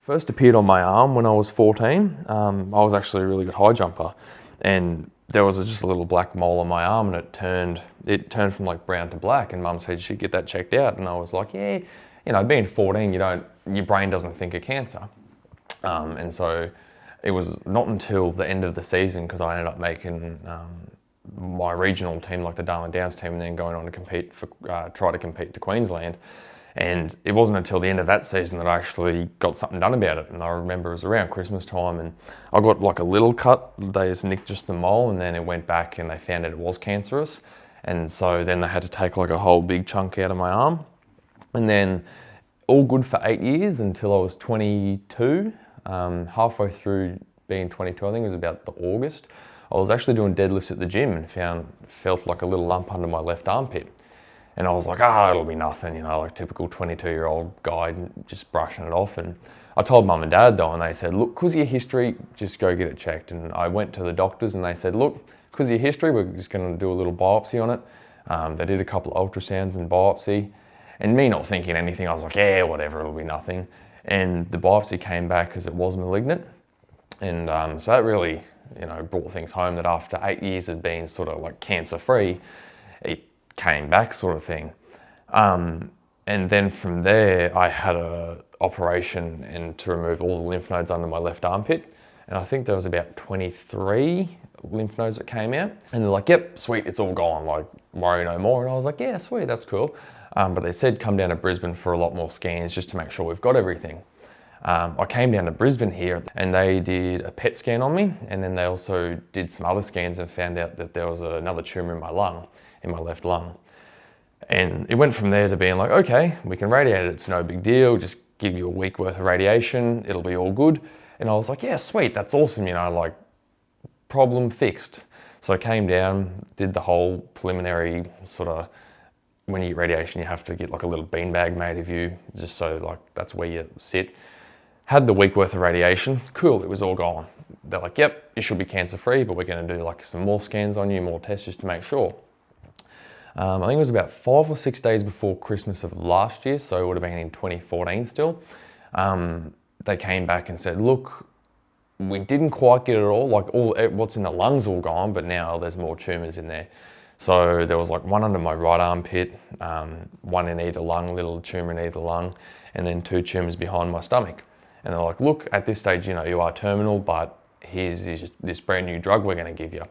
First appeared on my arm when I was 14. I was actually a really good high jumper, and there was just a little black mole on my arm, and it turned from like brown to black. And Mum said she'd get that checked out, and I was like, yeah, you know, being 14, your brain doesn't think of cancer, and so it was not until the end of the season, because I ended up making my regional team, like the Darling Downs team, and then going on to try to compete to Queensland. And it wasn't until the end of that season that I actually got something done about it. And I remember it was around Christmas time, and I got like a little cut. They just nicked just the mole, and then it went back and they found out it was cancerous. And so then they had to take like a whole big chunk out of my arm. And then all good for 8 years until I was 22. Halfway through being 22, I think it was about the August, I was actually doing deadlifts at the gym and felt like a little lump under my left armpit. And I was like, it'll be nothing, you know, like typical 22-year-old guy just brushing it off. And I told Mum and Dad though, and they said, look, because of your history, just go get it checked. And I went to the doctors and they said, look, because of your history, we're just going to do a little biopsy on it. They did a couple of ultrasounds and biopsy. And me not thinking anything, I was like, yeah, whatever, it'll be nothing. And the biopsy came back as it was malignant. And so that really, you know, brought things home that after 8 years of being sort of like cancer-free, it came back sort of thing. And then from there, I had a operation to remove all the lymph nodes under my left armpit. And I think there was about 23 lymph nodes that came out. And they're like, yep, sweet, it's all gone, like worry no more. And I was like, yeah, sweet, that's cool. But they said come down to Brisbane for a lot more scans just to make sure we've got everything. I came down to Brisbane here and they did a PET scan on me, and then they also did some other scans and found out that there was another tumour in my lung, in my left lung. And it went from there to being like, okay, we can radiate it, it's no big deal, just give you a week worth of radiation, it'll be all good. And I was like, yeah, sweet, that's awesome, you know, like problem fixed. So I came down, did the whole preliminary sort of, when you get radiation, you have to get like a little beanbag made of you, just so like that's where you sit. Had the week worth of radiation, cool, it was all gone. They're like, yep, you should be cancer-free, but we're gonna do like some more scans on you, more tests just to make sure. I think it was about 5 or 6 days before Christmas of last year, so it would have been in 2014 still. They came back and said, look, we didn't quite get it all, like what's in the lungs all gone, but now there's more tumours in there. So there was like one under my right armpit, one in either lung, little tumour in either lung, and then 2 tumours behind my stomach. And they're like, look, at this stage, you know, you are terminal, but here's this brand new drug we're going to give you.